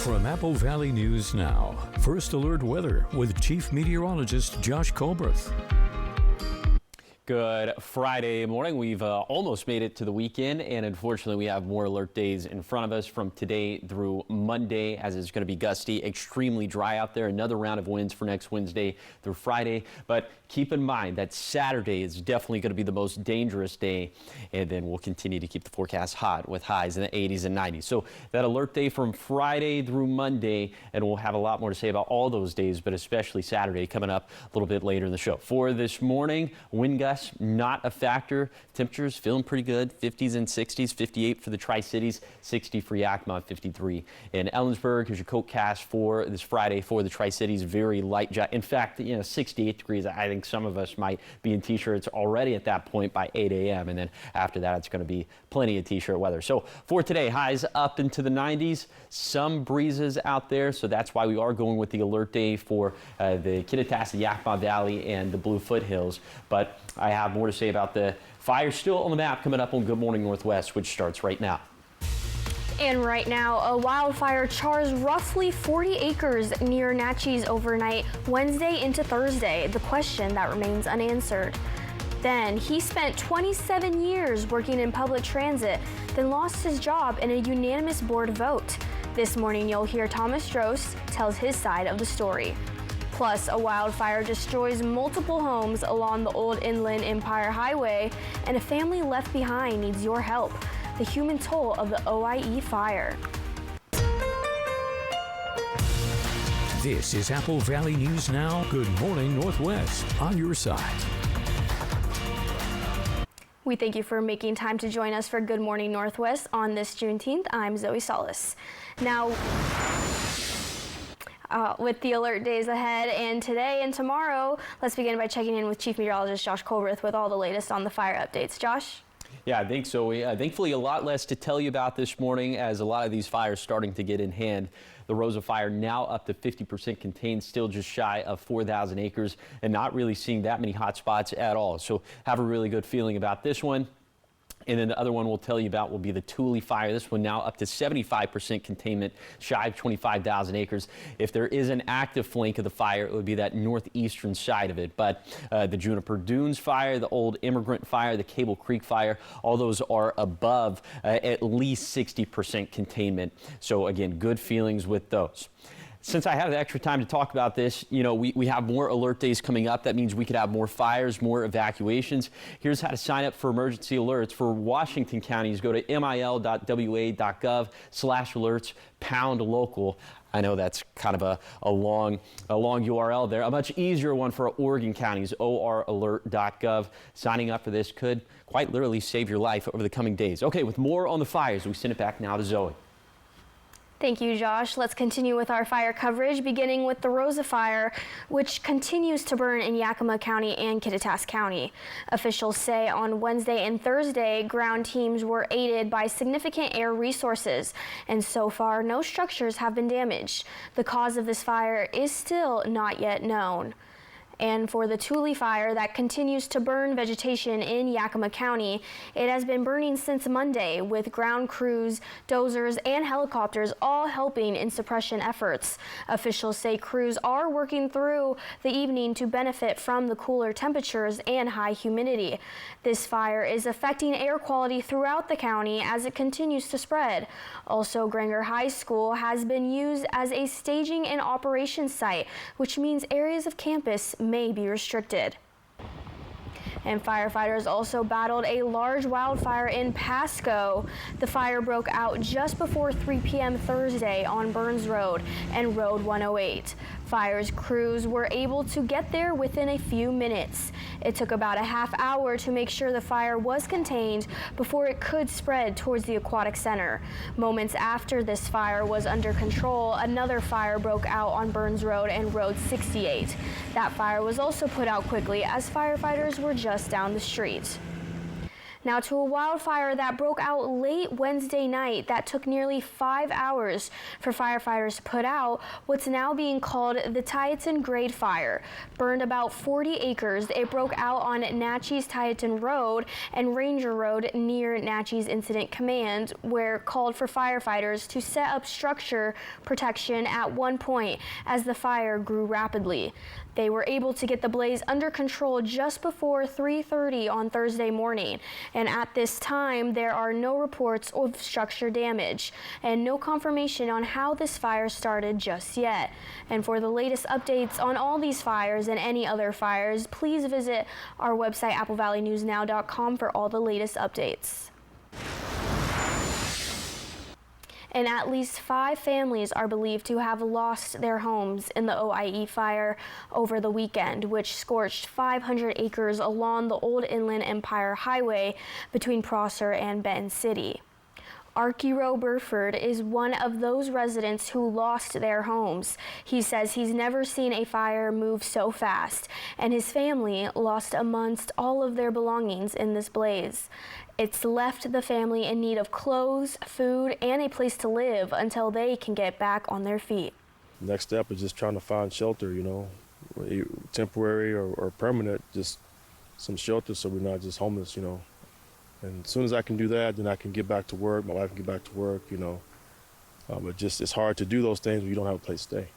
From Apple Valley News Now, First Alert Weather with Chief Meteorologist Josh Colbreth. Good Friday morning. We've almost made it to the weekend, and unfortunately we have more alert days in front of us from today through Monday, as it's going to be gusty, extremely dry out there. Another round of winds for next Wednesday through Friday. But keep in mind that Saturday is definitely going to be the most dangerous day, and then we'll continue to keep the forecast hot with highs in the 80s and 90s. So that alert day from Friday through Monday, and we'll have a lot more to say about all those days, but especially Saturday coming up a little bit later in the show. For this morning, wind gusts not a factor. Temperatures feeling pretty good. 50s and 60s, 58 for the Tri-Cities, 60 for Yakima, 53 in Ellensburg. Here's your coatcast for this Friday for the Tri-Cities. Very light. In fact, 68 degrees. I think some of us might be in t-shirts already at that point by 8 a.m. And then after that, it's going to be plenty of t-shirt weather. So for today, highs up into the 90s. Some breezes out there. So that's why we are going with the alert day for the Kittitas, Yakima Valley, and the Blue Foothills. But I have more to say about the fire still on the map coming up on Good Morning Northwest, which starts right now. And right now, a wildfire chars roughly 40 acres near Natchez overnight, Wednesday into Thursday. The question that remains unanswered. Then he spent 27 years working in public transit, then lost his job in a unanimous board vote. This morning, you'll hear Thomas Stross tells his side of the story. Plus, a wildfire destroys multiple homes along the old Inland Empire Highway, and a family left behind needs your help. The human toll of the OIE fire. This is Apple Valley News Now. Good Morning Northwest on your side. We thank you for making time to join us for Good Morning Northwest on this Juneteenth. I'm Zoe Solis. Now, with the alert days ahead and today and tomorrow, let's begin by checking in with Chief Meteorologist Josh Colbreth with all the latest on the fire updates. Josh? Yeah, I think so. Thankfully, a lot less to tell you about this morning as a lot of these fires starting to get in hand. The Rosa Fire now up to 50% contained, still just shy of 4,000 acres, and not really seeing that many hot spots at all. So have a really good feeling about this one. And then the other one we'll tell you about will be the Tule Fire. This one now up to 75% containment, shy of 25,000 acres. If there is an active flank of the fire, it would be that northeastern side of it. But the Juniper Dunes Fire, the Old Immigrant Fire, the Cable Creek Fire, all those are above at least 60% containment. So again, good feelings with those. Since I have the extra time to talk about this, we have more alert days coming up. That means we could have more fires, more evacuations. Here's how to sign up for emergency alerts. For Washington counties, go to mil.wa.gov/alerts, #local. I know that's kind of a long URL there. A much easier one for Oregon counties, oralert.gov. Signing up for this could quite literally save your life over the coming days. Okay, with more on the fires, we send it back now to Zoe. Thank you, Josh. Let's continue with our fire coverage, beginning with the Rosa Fire, which continues to burn in Yakima County and Kittitas County. Officials say on Wednesday and Thursday, ground teams were aided by significant air resources, and so far, no structures have been damaged. The cause of this fire is still not yet known. And for the Tule Fire that continues to burn vegetation in Yakima County, it has been burning since Monday, with ground crews, dozers, and helicopters all helping in suppression efforts. Officials say crews are working through the evening to benefit from the cooler temperatures and high humidity. This fire is affecting air quality throughout the county as it continues to spread. Also, Granger High School has been used as a staging and operations site, which means areas of campus may be restricted. And firefighters also battled a large wildfire in Pasco. The fire broke out just before 3 p.m. Thursday on Burns Road and Road 108. Fires crews were able to get there within a few minutes. It took about a half hour to make sure the fire was contained before it could spread towards the Aquatic Center. Moments after this fire was under control, another fire broke out on Burns Road and Road 68. That fire was also put out quickly as firefighters were just down the street. Now to a wildfire that broke out late Wednesday night that took nearly 5 hours for firefighters to put out. What's now being called the Tieton Grade Fire burned about 40 acres. It broke out on Natchez Tieton Road and Ranger Road near Natchez Incident Command, where called for firefighters to set up structure protection at one point as the fire grew rapidly. They were able to get the blaze under control just before 3:30 on Thursday morning. And at this time, there are no reports of structure damage and no confirmation on how this fire started just yet. And for the latest updates on all these fires and any other fires, please visit our website, applevalleyNewsNow.com, for all the latest updates. And at least 5 families are believed to have lost their homes in the OIE fire over the weekend, which scorched 500 acres along the Old Inland Empire Highway between Prosser and Benton City. Archiro Burford is one of those residents who lost their homes. He says he's never seen a fire move so fast, and his family lost amongst all of their belongings in this blaze. It's left the family in need of clothes, food, and a place to live until they can get back on their feet. Next step is just trying to find shelter, temporary or permanent, just some shelter so we're not just homeless, And as soon as I can do that, then I can get back to work. My wife can get back to work, But just it's hard to do those things when you don't have a place to stay.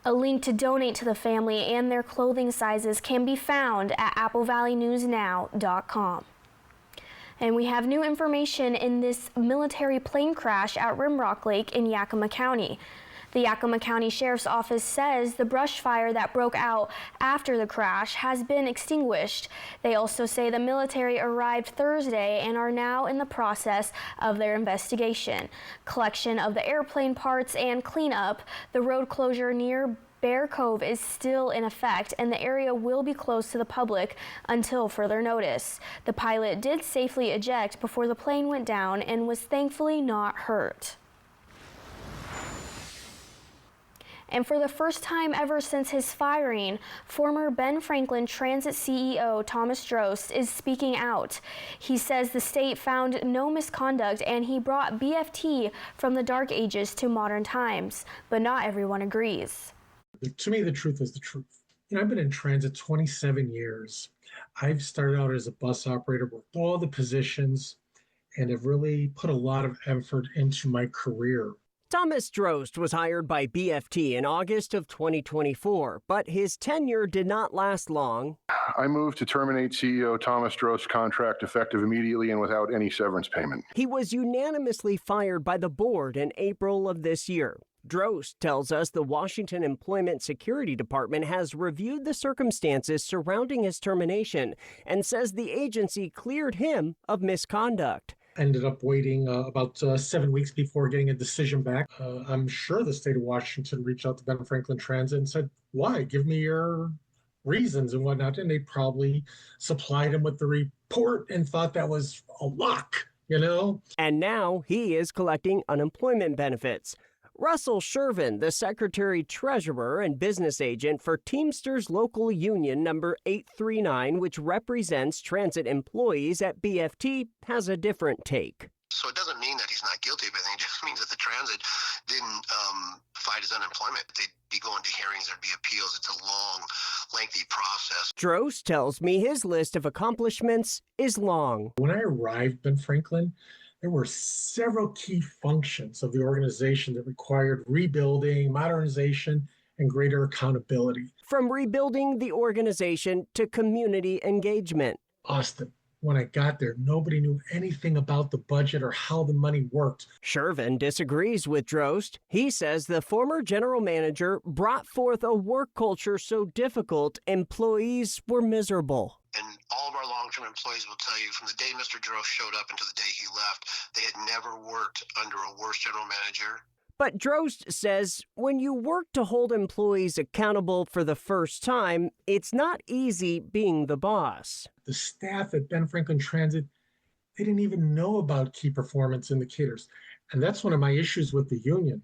A link to donate to the family and their clothing sizes can be found at applevalleyNewsNow.com. And we have new information in this military plane crash at Rimrock Lake in Yakima County. The Yakima County Sheriff's Office says the brush fire that broke out after the crash has been extinguished. They also say the military arrived Thursday and are now in the process of their investigation. Collection of the airplane parts and cleanup. The road closure near Bear Cove is still in effect, and the area will be closed to the public until further notice. The pilot did safely eject before the plane went down and was thankfully not hurt. And for the first time ever since his firing, former Ben Franklin Transit CEO Thomas Drost is speaking out. He says the state found no misconduct and he brought BFT from the dark ages to modern times, but not everyone agrees. To me, the truth is the truth. I've been in transit 27 years. I've started out as a bus operator, worked all the positions, and have really put a lot of effort into my career. Thomas Drost was hired by BFT in August of 2024, but his tenure did not last long. I move to terminate CEO Thomas Drost's contract effective immediately and without any severance payment. He was unanimously fired by the board in April of this year. Drost tells us the Washington Employment Security Department has reviewed the circumstances surrounding his termination and says the agency cleared him of misconduct. Ended up waiting about 7 weeks before getting a decision back. I'm sure the state of Washington reached out to Ben Franklin Transit and said, why? Give me your reasons and whatnot. And they probably supplied him with the report and thought that was a lock, And now he is collecting unemployment benefits. Russell Shervin, the Secretary-Treasurer and business agent for Teamsters Local Union number 839, which represents transit employees at BFT, has a different take. So it doesn't mean that he's not guilty of anything. It just means that the transit didn't fight his unemployment. They'd be going to hearings, there'd be appeals. It's a long, lengthy process. Drost tells me his list of accomplishments is long. When I arrived, Ben Franklin, there were several key functions of the organization that required rebuilding, modernization, and greater accountability. From rebuilding the organization to community engagement. Austin, when I got there, nobody knew anything about the budget or how the money worked. Shervin disagrees with Drost. He says the former general manager brought forth a work culture so difficult, employees were miserable. And all of our long-term employees will tell you from the day Mr. Drost showed up until the day he left, they had never worked under a worse general manager. But Drost says when you work to hold employees accountable for the first time, it's not easy being the boss. The staff at Ben Franklin Transit, they didn't even know about key performance indicators. And that's one of my issues with the union.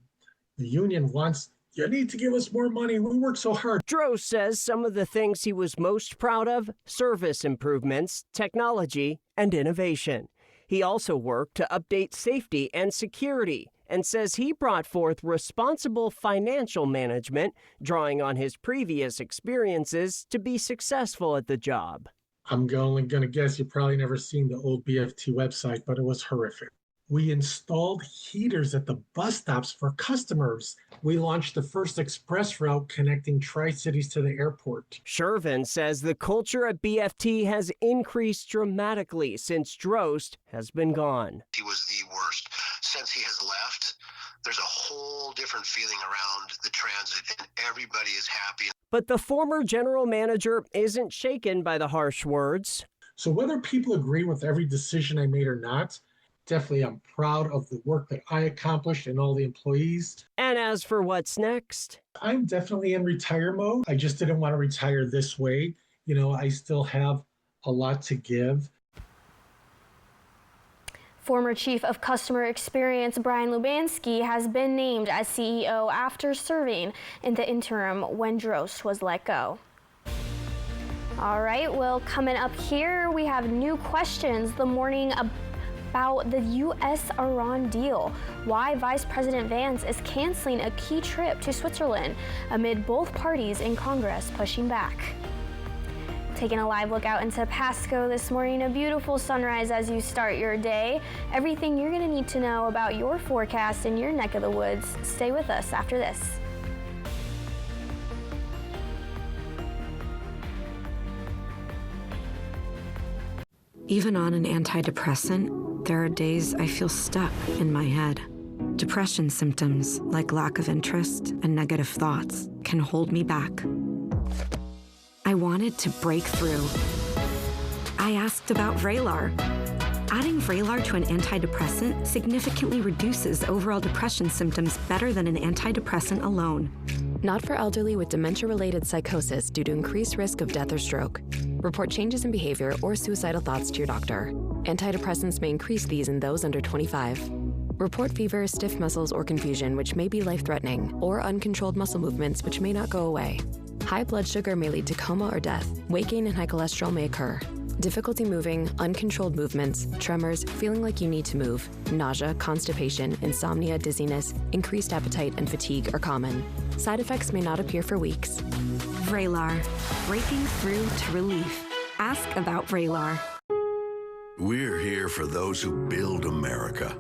The union wants You need to give us more money. We work so hard. Drost says some of the things he was most proud of: service improvements, technology, and innovation. He also worked to update safety and security, and says he brought forth responsible financial management, drawing on his previous experiences to be successful at the job. I'm only going to guess you've probably never seen the old BFT website, but it was horrific. We installed heaters at the bus stops for customers. We launched the first express route connecting Tri-Cities to the airport. Shervin says the culture at BFT has increased dramatically since Drost has been gone. He was the worst. Since he has left, there's a whole different feeling around the transit, and everybody is happy. But the former general manager isn't shaken by the harsh words. So whether people agree with every decision I made or not, definitely I'm proud of the work that I accomplished and all the employees. And as for what's next, I'm definitely in retire mode. I just didn't want to retire this way. You know, I still have a lot to give. Former Chief of Customer Experience Brian Lubansky has been named as CEO after serving in the interim when Drost was let go. All right, well, coming up here, we have new questions the morning about the U.S.-Iran deal, why Vice President Vance is canceling a key trip to Switzerland amid both parties in Congress pushing back. Taking a live look out into Pasco this morning, a beautiful sunrise as you start your day. Everything you're going to need to know about your forecast in your neck of the woods. Stay with us after this. Even on an antidepressant, there are days I feel stuck in my head. Depression symptoms, like lack of interest and negative thoughts, can hold me back. I wanted to break through. I asked about Vraylar. Adding Vraylar to an antidepressant significantly reduces overall depression symptoms better than an antidepressant alone. Not for elderly with dementia-related psychosis due to increased risk of death or stroke. Report changes in behavior or suicidal thoughts to your doctor. Antidepressants may increase these in those under 25. Report fever, stiff muscles, or confusion, which may be life-threatening, or uncontrolled muscle movements, which may not go away. High blood sugar may lead to coma or death. Weight gain and high cholesterol may occur. Difficulty moving, uncontrolled movements, tremors, feeling like you need to move, nausea, constipation, insomnia, dizziness, increased appetite, and fatigue are common. Side effects may not appear for weeks. Vraylar, breaking through to relief. Ask about Vraylar. We're here for those who build America.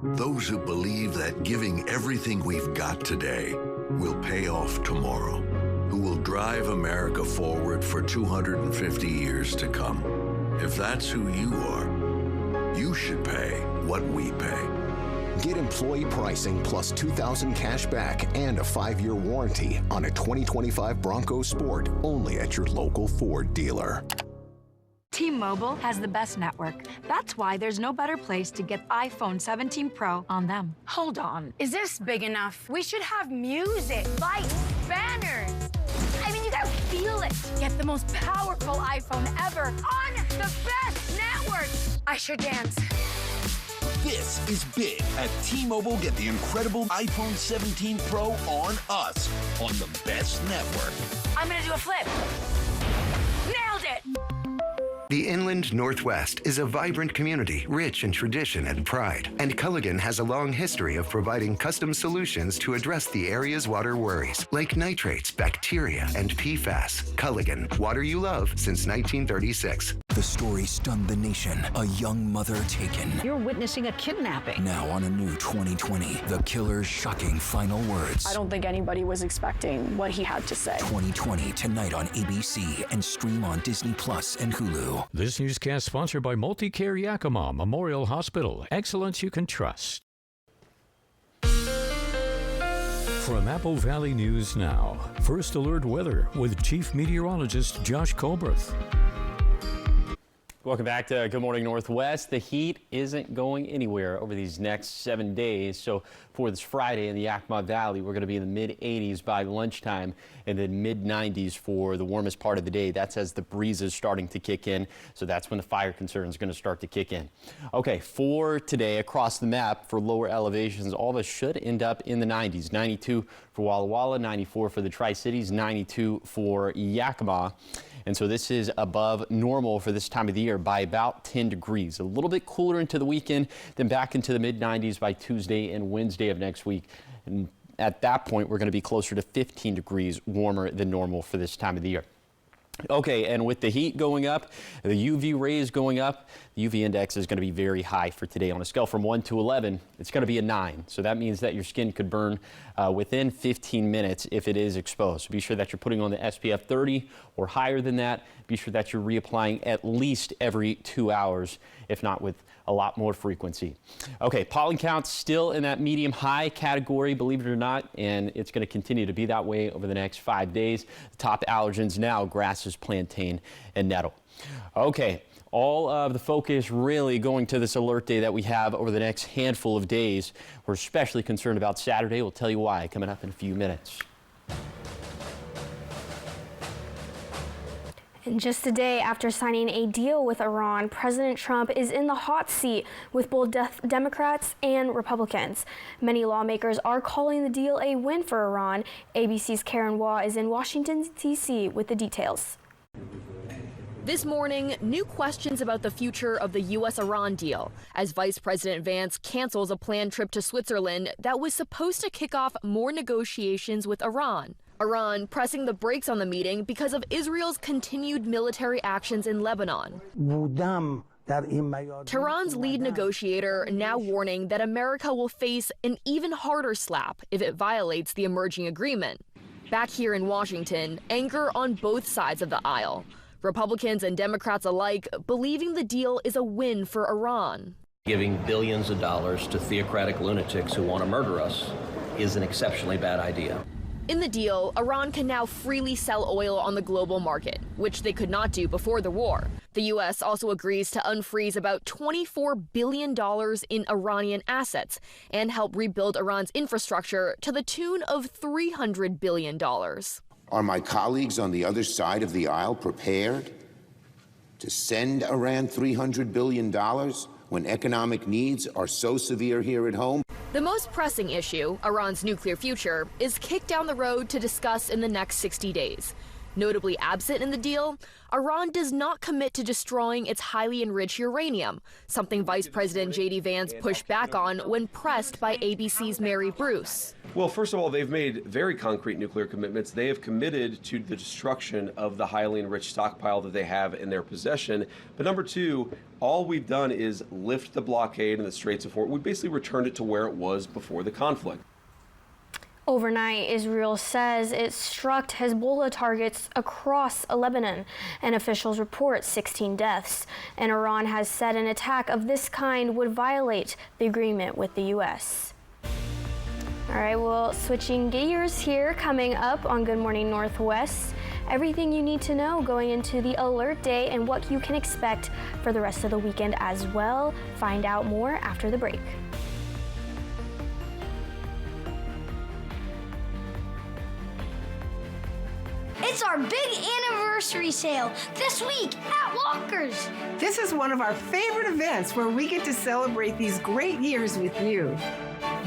Those who believe that giving everything we've got today will pay off tomorrow, who will drive America forward for 250 years to come. If that's who you are, you should pay what we pay. Get employee pricing plus $2,000 cash back and a 5-year warranty on a 2025 Bronco Sport only at your local Ford dealer. T-Mobile has the best network. That's why there's no better place to get iPhone 17 Pro on them. Hold on. Is this big enough? We should have music, lights, banners. I mean, you gotta feel it. Get the most powerful iPhone ever on the best network. I should dance. This is big. At T-Mobile, get the incredible iPhone 17 Pro on us, on the best network. I'm gonna do a flip. Nailed it. The Inland Northwest is a vibrant community, rich in tradition and pride. And Culligan has a long history of providing custom solutions to address the area's water worries, like nitrates, bacteria, and PFAS. Culligan, water you love since 1936. The story stunned the nation. A young mother taken. You're witnessing a kidnapping. Now on a new 2020, the killer's shocking final words. I don't think anybody was expecting what he had to say. 2020 tonight on ABC and stream on Disney Plus and Hulu. This newscast sponsored by Multicare Yakima Memorial Hospital. Excellence you can trust. From Apple Valley News Now, First Alert Weather with Chief Meteorologist Josh Colberth. Welcome back to Good Morning Northwest. The heat isn't going anywhere over these next 7 days. So for this Friday in the Yakima Valley, we're going to be in the mid-80s by lunchtime and then mid-90s for the warmest part of the day. That's as the breeze is starting to kick in. So that's when the fire concern is going to start to kick in. Okay, for today across the map for lower elevations, all of us should end up in the 90s. 92 for Walla Walla, 94 for the Tri-Cities, 92 for Yakima. And so this is above normal for this time of the year by about 10 degrees. A little bit cooler into the weekend, then back into the mid-90s by Tuesday and Wednesday of next week. And at that point, we're going to be closer to 15 degrees warmer than normal for this time of the year. Okay, and with the heat going up, the UV rays going up, the UV index is going to be very high for today. On a scale from 1 to 11, it's going to be a 9. So that means that your skin could burn within 15 minutes if it is exposed. So be sure that you're putting on the SPF 30 or higher than that. Be sure that you're reapplying at least every 2 hours, if not with a lot more frequency. Okay, pollen counts still in that medium high category, believe it or not, and it's going to continue to be that way over the next 5 days. The top allergens now, grasses, plantain, and nettle. Okay, all of the focus really going to this alert day that we have over the next handful of days. We're especially concerned about Saturday. We'll tell you why coming up in a few minutes. And just a day after signing a deal with Iran, President Trump is in the hot seat with both Democrats and Republicans. Many lawmakers are calling the deal a win for Iran. ABC's Karen Waugh is in Washington, D.C. with the details. This morning, new questions about the future of the U.S.-Iran deal as Vice President Vance cancels a planned trip to Switzerland that was supposed to kick off more negotiations with Iran. Iran pressing the brakes on the meeting because of Israel's continued military actions in Lebanon. Tehran's lead negotiator now warning that America will face an even harder slap if it violates the emerging agreement. Back here in Washington, anger on both sides of the aisle. Republicans and Democrats alike believing the deal is a win for Iran. Giving billions of dollars to theocratic lunatics who want to murder us is an exceptionally bad idea. In the deal, Iran can now freely sell oil on the global market, which they could not do before the war. The U.S. also agrees to unfreeze about $24 billion in Iranian assets and help rebuild Iran's infrastructure to the tune of $300 billion. Are my colleagues on the other side of the aisle prepared to send Iran $300 billion when economic needs are so severe here at home? The most pressing issue, Iran's nuclear future, is kicked down the road to discuss in the next 60 days. Notably absent in the deal, Iran does not commit to destroying its highly enriched uranium, something Vice President J.D. Vance pushed back on when pressed by ABC's Mary Bruce. Well, first of all, they've made very concrete nuclear commitments. They have committed to the destruction of the highly enriched stockpile that they have in their possession. But number two, all we've done is lift the blockade in the Straits of Hormuz. We basically returned it to where it was before the conflict. Overnight, Israel says it struck Hezbollah targets across Lebanon, and officials report 16 deaths. And Iran has said an attack of this kind would violate the agreement with the U.S. All right, well, switching gears here, coming up on Good Morning Northwest, everything you need to know going into the alert day and what you can expect for the rest of the weekend as well. Find out more after the break. It's our big anniversary sale this week at Walker's. This is one of our favorite events where we get to celebrate these great years with you.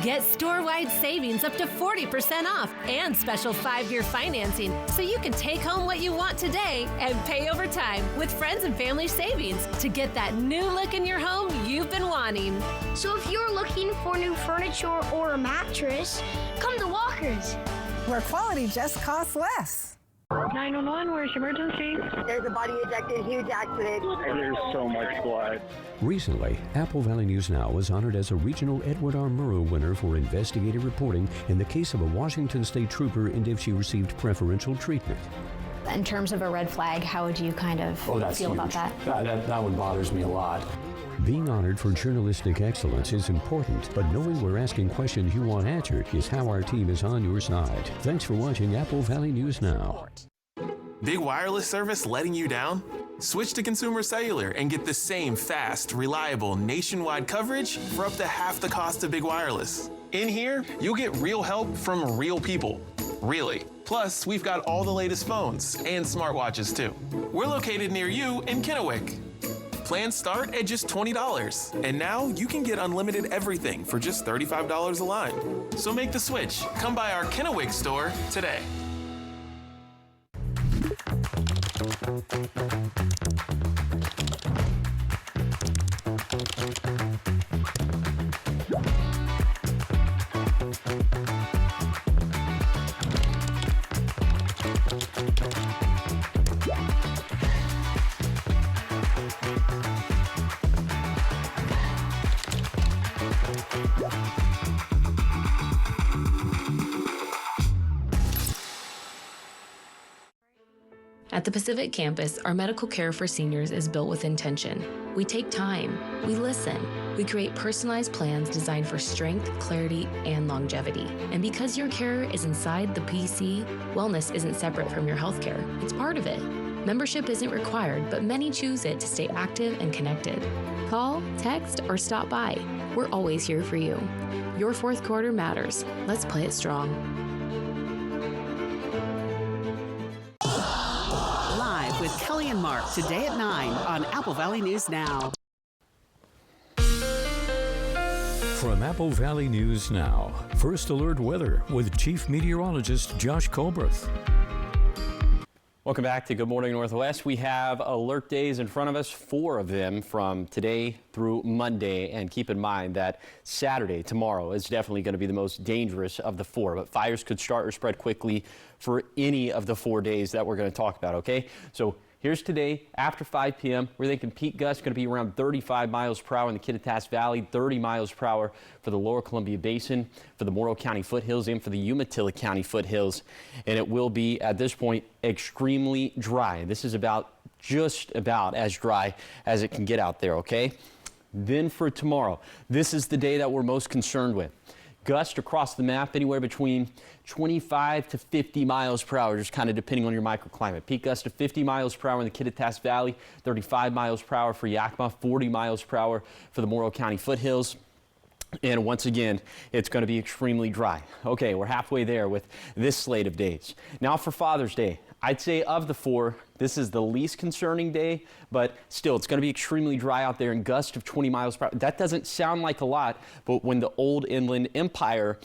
Get store-wide savings up to 40% off and special 5-year financing so you can take home what you want today and pay over time with friends and family savings to get that new look in your home you've been wanting. So if you're looking for new furniture or a mattress, come to Walker's. Where quality just costs less. 911, where's your emergency? There's a body ejected, huge accident. And there's so much blood. Recently, Apple Valley News Now was honored as a regional Edward R. Murrow winner for investigative reporting in the case of a Washington State trooper and if she received preferential treatment. In terms of a red flag, how would you kind of feel about that? That one bothers me a lot. Being honored for journalistic excellence is important, but knowing we're asking questions you want answered is how our team is on your side. Thanks for watching Apple Valley News Now. Big wireless service letting you down? Switch to Consumer Cellular and get the same fast, reliable, nationwide coverage for up to half the cost of big wireless. In here, you'll get real help from real people. Really. Plus, we've got all the latest phones and smartwatches too. We're located near you in Kennewick. Plans start at just $20. And now you can get unlimited everything for just $35 a line. So make the switch. Come by our Kennewick store today. At the Pacific Campus, our medical care for seniors is built with intention. We take time, we listen, we create personalized plans designed for strength, clarity, and longevity. And because your care is inside the PC, wellness isn't separate from your healthcare. It's part of it. Membership isn't required, but many choose it to stay active and connected. Call, text, or stop by. We're always here for you. Your fourth quarter matters. Let's play it strong. With Kelly and Mark today at 9 on Apple Valley News Now. From Apple Valley News Now, First Alert Weather with Chief Meteorologist Josh Colbreth. Welcome back to Good Morning Northwest. We have alert days in front of us, 4 of them from today through Monday. And keep in mind that Saturday, tomorrow, is definitely going to be the most dangerous of the 4. But fires could start or spread quickly for any of the 4 days that we're going to talk about, okay? So here's today, after 5 p.m., we're thinking peak gusts going to be around 35 miles per hour in the Kittitas Valley, 30 miles per hour for the Lower Columbia Basin, for the Morrow County foothills, and for the Umatilla County foothills. And it will be, at this point, extremely dry. This is just about as dry as it can get out there, okay? Then for tomorrow, this is the day that we're most concerned with. Gusts across the map anywhere between 25 to 50 miles per hour, just kind of depending on your microclimate. Peak gusts to 50 miles per hour in the Kittitas Valley, 35 miles per hour for Yakima, 40 miles per hour for the Morrow County foothills. And once again, it's going to be extremely dry. Okay, we're halfway there with this slate of days. Now for Father's Day, I'd say of the 4, this is the least concerning day, but still, it's going to be extremely dry out there and gusts of 20 miles per hour. That doesn't sound like a lot, but when the old Inland Empire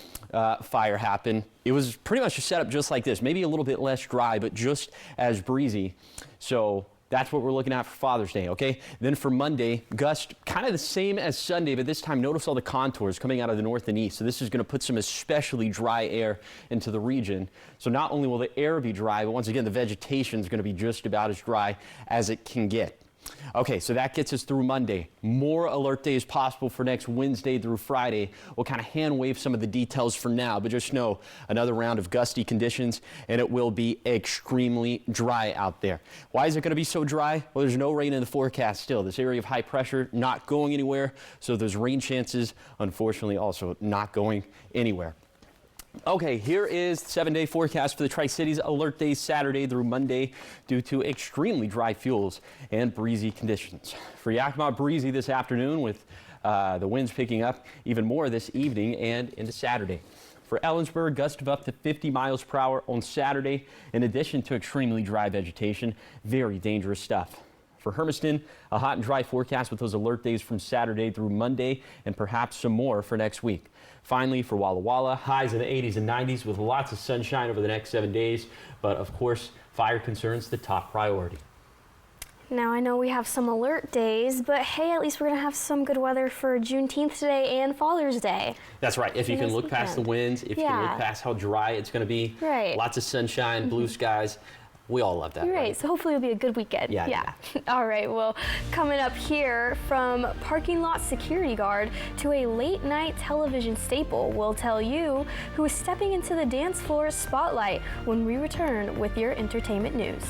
fire happened, it was pretty much a setup just like this. Maybe a little bit less dry, but just as breezy. So that's what we're looking at for Father's Day, okay? Then for Monday, gusts kind of the same as Sunday, but this time notice all the contours coming out of the north and east. So this is going to put some especially dry air into the region. So not only will the air be dry, but once again, the vegetation is going to be just about as dry as it can get. Okay, so that gets us through Monday. More alert days possible for next Wednesday through Friday. We'll kind of hand wave some of the details for now, but just know another round of gusty conditions, and it will be extremely dry out there. Why is it going to be so dry? Well, there's no rain in the forecast still. This area of high pressure not going anywhere, so those rain chances, unfortunately, also not going anywhere. Okay, here is the 7-day forecast for the Tri-Cities. Alert days Saturday through Monday due to extremely dry fuels and breezy conditions. For Yakima, breezy this afternoon with the winds picking up even more this evening and into Saturday. For Ellensburg, gusts of up to 50 miles per hour on Saturday, in addition to extremely dry vegetation. Very dangerous stuff. For Hermiston, a hot and dry forecast with those alert days from Saturday through Monday and perhaps some more for next week. Finally, for Walla Walla, highs in the 80s and 90s with lots of sunshine over the next 7 days. But of course, fire concerns the top priority. Now, I know we have some alert days, but hey, at least we're going to have some good weather for Juneteenth today and Father's Day. That's right. If you can look past the winds, if you can look past how dry it's going to be, lots of sunshine, blue skies. We all love that. Right, so hopefully it'll be a good weekend. Yeah. All right, well, coming up here, from parking lot security guard to a late night television staple, we'll tell you who is stepping into the dance floor spotlight when we return with your entertainment news.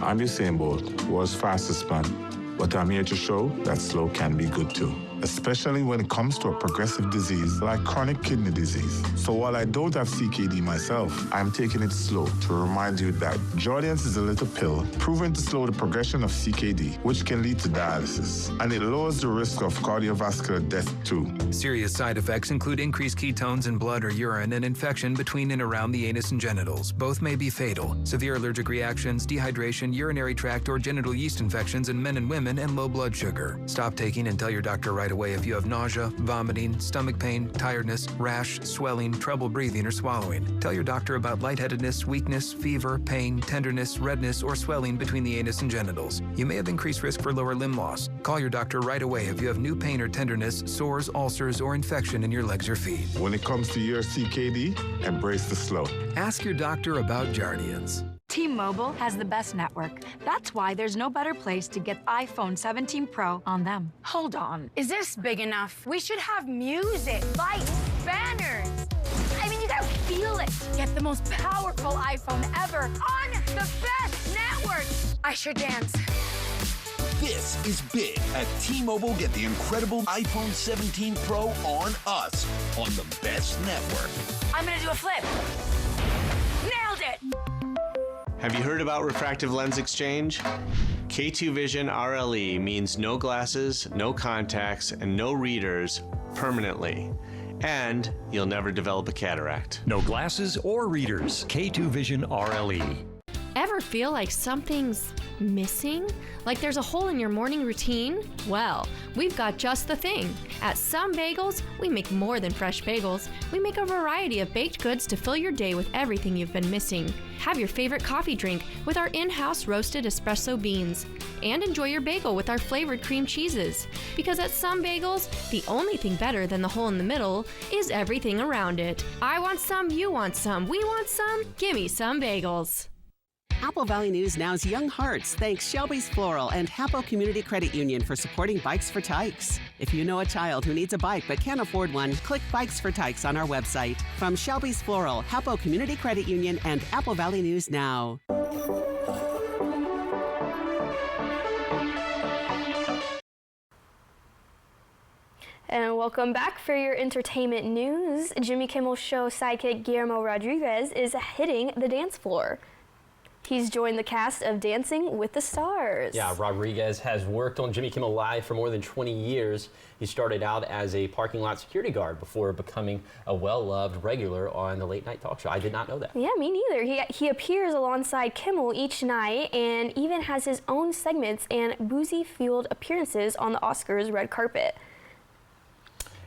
I'm Usain Bolt, world's fastest man, but I'm here to show that slow can be good too. especially when it comes to a progressive disease like chronic kidney disease. So while I don't have CKD myself, I'm taking it slow to remind you that Jardiance is a little pill proven to slow the progression of CKD, which can lead to dialysis, and it lowers the risk of cardiovascular death too. Serious side effects include increased ketones in blood or urine and infection between and around the anus and genitals. Both may be fatal. Severe allergic reactions, dehydration, urinary tract or genital yeast infections in men and women, and low blood sugar. Stop taking and tell your doctor right away if you have nausea, vomiting, stomach pain, tiredness, rash, swelling, trouble breathing or swallowing. Tell your doctor about lightheadedness, weakness, fever, pain, tenderness, redness, or swelling between the anus and genitals. You may have increased risk for lower limb loss. Call your doctor right away if you have new pain or tenderness, sores, ulcers, or infection in your legs or feet. When it comes to your CKD, embrace the slow. Ask your doctor about Jardiance. T-Mobile has the best network. That's why there's no better place to get iPhone 17 Pro on them. Hold on. Is this big enough? We should have music, lights, banners. I mean, you gotta feel it. Get the most powerful iPhone ever on the best network. I should dance. This is big. At T-Mobile, get the incredible iPhone 17 Pro on us, on the best network. I'm gonna do a flip. Nailed it. Have you heard about refractive lens exchange? K2 Vision RLE means no glasses, no contacts, and no readers permanently. And you'll never develop a cataract. No glasses or readers. K2 Vision RLE. Ever feel like something's missing? Like there's a hole in your morning routine? Well, we've got just the thing. At Some Bagels, we make more than fresh bagels. We make a variety of baked goods to fill your day with everything you've been missing. Have your favorite coffee drink with our in-house roasted espresso beans. And enjoy your bagel with our flavored cream cheeses. Because at Some Bagels, the only thing better than the hole in the middle is everything around it. I want some, you want some, we want some. Gimme Some Bagels. Apple Valley News Now's Young Hearts thanks Shelby's Floral and Hapo Community Credit Union for supporting Bikes for Tykes. If you know a child who needs a bike but can't afford one, click Bikes for Tykes on our website. From Shelby's Floral, Hapo Community Credit Union, and Apple Valley News Now. And welcome back for your entertainment news. Jimmy Kimmel Show sidekick Guillermo Rodriguez is hitting the dance floor. He's joined the cast of Dancing with the Stars. Yeah, Rodriguez has worked on Jimmy Kimmel Live for more than 20 years. He started out as a parking lot security guard before becoming a well-loved regular on the late night talk show. I did not know that. Yeah, me neither. He appears alongside Kimmel each night and even has his own segments and boozy-fueled appearances on the Oscars red carpet.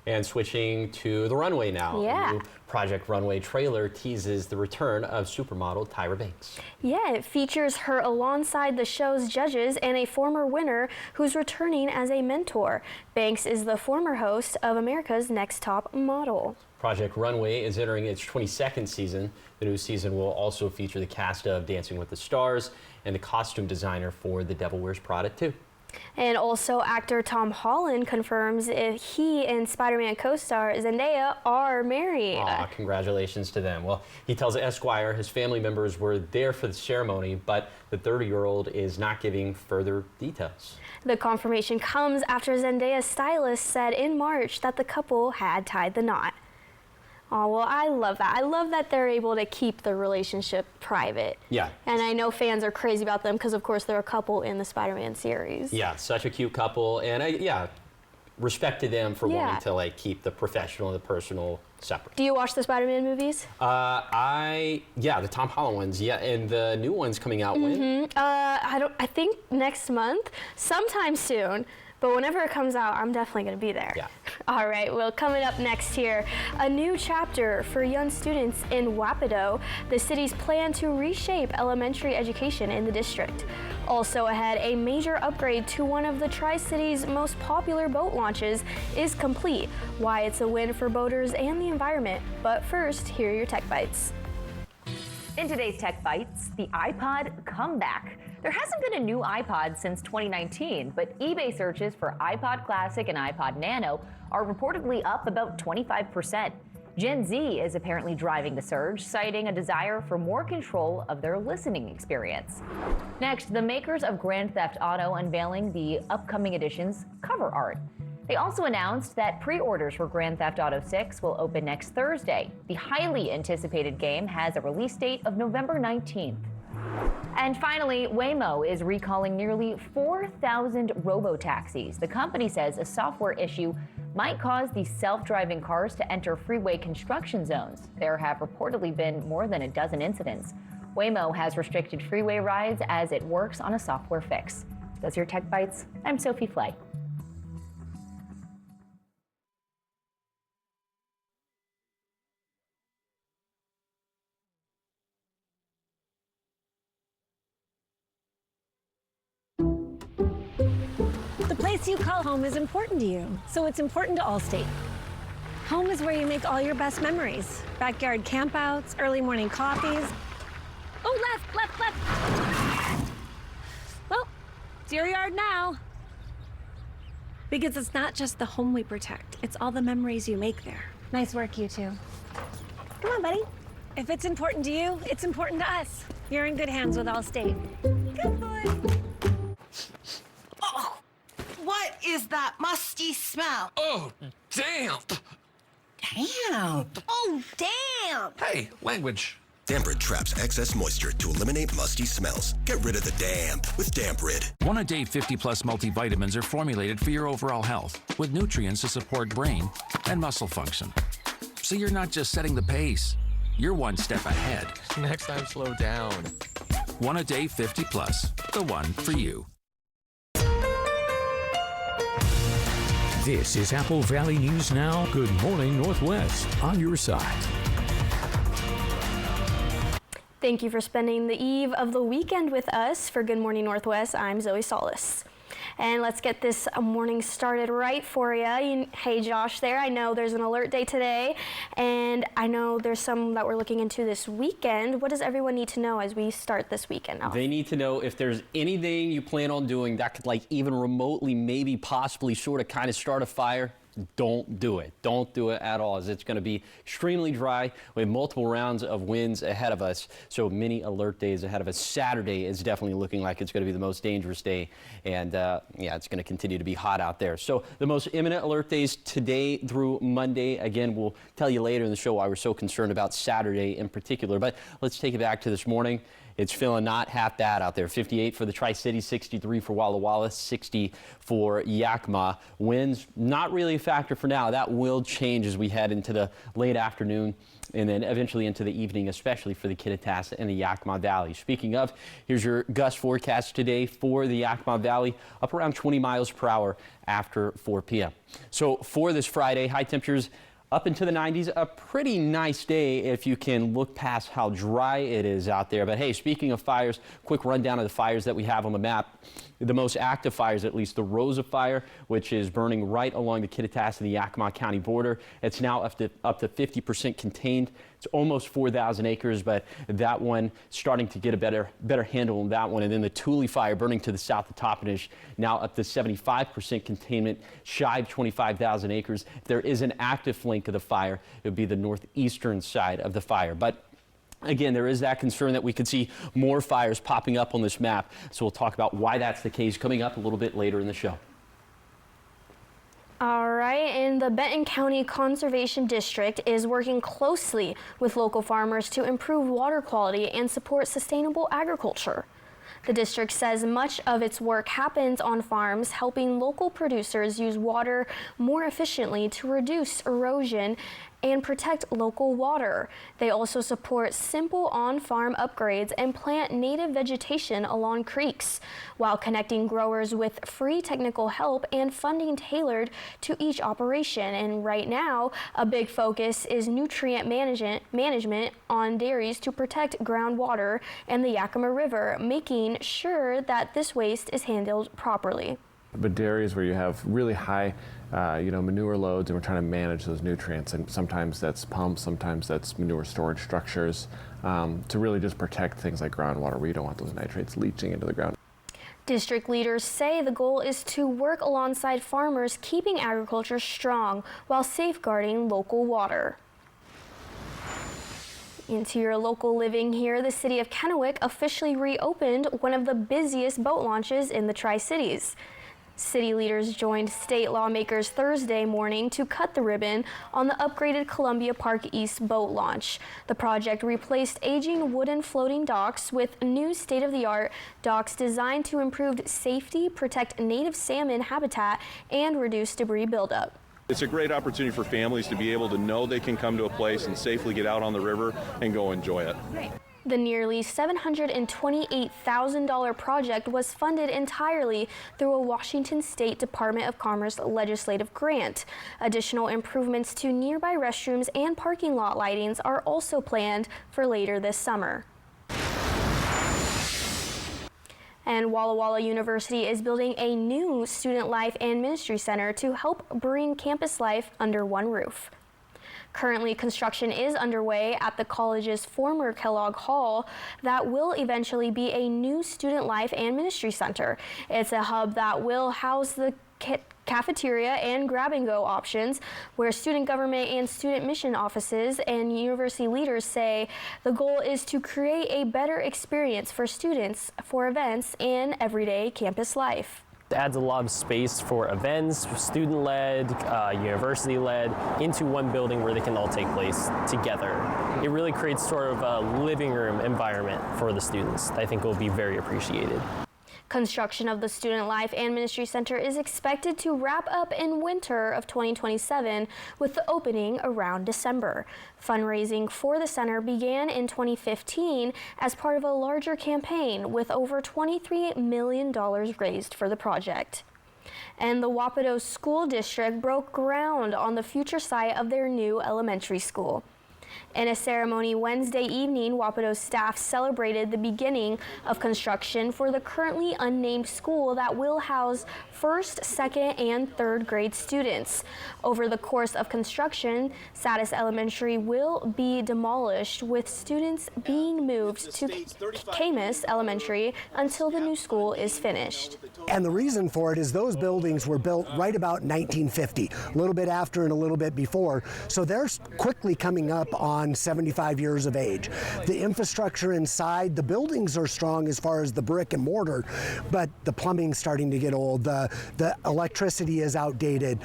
And switching to the runway now. Yeah. A new Project Runway trailer teases the return of supermodel Tyra Banks. Yeah, it features her alongside the show's judges and a former winner who's returning as a mentor. Banks is the former host of America's Next Top Model. Project Runway is entering its 22nd season. The new season will also feature the cast of Dancing with the Stars and the costume designer for The Devil Wears Prada 2. And also actor Tom Holland confirms if he and Spider-Man co-star Zendaya are married. Aw, congratulations to them. Well, he tells Esquire his family members were there for the ceremony, but the 30-year-old is not giving further details. The confirmation comes after Zendaya's stylist said in March that the couple had tied the knot. Oh, well, I love that. I love that they're able to keep the relationship private. Yeah. And I know fans are crazy about them because, of course, they're a couple in the Spider-Man series. Yeah, such a cute couple. And I respect to them for wanting to like keep the professional and the personal separate. Do you watch the Spider-Man movies? The Tom Holland ones, yeah, and the new one's coming out when? I think next month, sometime soon. But whenever it comes out, I'm definitely going to be there. Yeah. All right, well, coming up next here, a new chapter for young students in Wapato, the city's plan to reshape elementary education in the district. Also ahead, a major upgrade to one of the Tri-City's most popular boat launches is complete. Why it's a win for boaters and the environment. But first, here are your Tech Bites. In today's Tech Bites, the iPod comeback. There hasn't been a new iPod since 2019, but eBay searches for iPod Classic and iPod Nano are reportedly up about 25%. Gen Z is apparently driving the surge, citing a desire for more control of their listening experience. Next, the makers of Grand Theft Auto unveiling the upcoming edition's cover art. They also announced that pre-orders for Grand Theft Auto 6 will open next Thursday. The highly anticipated game has a release date of November 19th. And finally, Waymo is recalling nearly 4,000 robo-taxis. The company says a software issue might cause the self-driving cars to enter freeway construction zones. There have reportedly been more than a dozen incidents. Waymo has restricted freeway rides as it works on a software fix. That's your Tech Bites. I'm Sophie Flay. The place you call home is important to you, so it's important to Allstate. Home is where you make all your best memories. Backyard campouts, early morning coffees. Oh, left. Well, it's your yard now. Because it's not just the home we protect, it's all the memories you make there. Nice work, you two. Come on, buddy. If it's important to you, it's important to us. You're in good hands with Allstate. Good boy. Oh, what is that musty smell? Oh, damp. Damp. Oh, damn. Hey, language. Damp-Rid traps excess moisture to eliminate musty smells. Get rid of the damp with Damp-Rid. One a day 50+ multivitamins are formulated for your overall health with nutrients to support brain and muscle function. So you're not just setting the pace, you're one step ahead. Next time, slow down. One a day 50+, the one for you. This is Apple Valley News Now. Good morning, Northwest, on your side. Thank you for spending the eve of the weekend with us. For Good Morning Northwest, I'm Zoe Solis. And let's get this morning started right for you. Hey, Josh there. I know there's an alert day today, and I know there's some that we're looking into this weekend. What does everyone need to know as we start this weekend off? They need to know if there's anything you plan on doing that could like even remotely, maybe possibly sort of kind of start a fire. Don't do it. Don't do it at all, as it's going to be extremely dry with multiple rounds of winds ahead of us. So many alert days ahead of us. Saturday is definitely looking like it's going to be the most dangerous day. And yeah, it's going to continue to be hot out there. So the most imminent alert days today through Monday. Again, we'll tell you later in the show why we're so concerned about Saturday in particular. But let's take it back to this morning. It's feeling not half bad out there. 58 for the Tri-Cities, 63 for Walla Walla, 60 for Yakima. Winds not really a factor for now. That will change as we head into the late afternoon and then eventually into the evening, especially for the Kittitas and the Yakima Valley. Speaking of, here's your gust forecast today for the Yakima Valley, up around 20 miles per hour after 4 p.m. So for this Friday, high temperatures up into the 90s, a pretty nice day if you can look past how dry it is out there. But hey, speaking of fires, quick rundown of the fires that we have on the map. The most active fires, at least the Rosa Fire, which is burning right along the Kittitas and the Yakima County border. It's now up to 50% contained. It's almost 4,000 acres, but that one starting to get a better handle on that one. And then the Tule Fire burning to the south of Toppenish, now up to 75% containment, shy of 25,000 acres. If there is an active flank of the fire, it would be the northeastern side of the fire. But again, there is that concern that we could see more fires popping up on this map. So we'll talk about why that's the case coming up a little bit later in the show. All right, and the Benton County Conservation District is working closely with local farmers to improve water quality and support sustainable agriculture. The district says much of its work happens on farms, helping local producers use water more efficiently to reduce erosion and protect local water. They also support simple on-farm upgrades and plant native vegetation along creeks, while connecting growers with free technical help and funding tailored to each operation. And right now, a big focus is nutrient management on dairies to protect groundwater and the Yakima River, making sure that this waste is handled properly. But dairies where you have really high manure loads, and we're trying to manage those nutrients, and sometimes that's pumps, sometimes that's manure storage structures, to really just protect things like groundwater where you don't want those nitrates leaching into the ground. District leaders say the goal is to work alongside farmers, keeping agriculture strong while safeguarding local water. Into your local living here, the city of Kennewick officially reopened one of the busiest boat launches in the Tri-Cities. City leaders joined state lawmakers Thursday morning to cut the ribbon on the upgraded Columbia Park East boat launch. The project replaced aging wooden floating docks with new state-of-the-art docks designed to improve safety, protect native salmon habitat, and reduce debris buildup. It's a great opportunity for families to be able to know they can come to a place and safely get out on the river and go enjoy it. The nearly $728,000 project was funded entirely through a Washington State Department of Commerce legislative grant. Additional improvements to nearby restrooms and parking lot lightings are also planned for later this summer. And Walla Walla University is building a new Student Life and Ministry Center to help bring campus life under one roof. Currently, construction is underway at the college's former Kellogg Hall that will eventually be a new Student Life and Ministry Center. It's a hub that will house the cafeteria and grab-and-go options, where student government and student mission offices and university leaders say the goal is to create a better experience for students for events and everyday campus life. It adds a lot of space for events, student-led, university-led, into one building where they can all take place together. It really creates sort of a living room environment for the students that I think will be very appreciated. Construction of the Student Life and Ministry Center is expected to wrap up in winter of 2027, with the opening around December. Fundraising for the center began in 2015 as part of a larger campaign, with over $23 million raised for the project. And the Wapato School District broke ground on the future site of their new elementary school. In a ceremony Wednesday evening, Wapato staff celebrated the beginning of construction for the currently unnamed school that will house first, second, and third grade students. Over the course of construction, Satis Elementary will be demolished, with students being moved to Camus Elementary until the new school is finished. And the reason for it is those buildings were built right about 1950, a little bit after and a little bit before, so they're quickly coming up on 75 years of age. The infrastructure inside, the buildings are strong as far as the brick and mortar, but the plumbing's starting to get old, the electricity is outdated.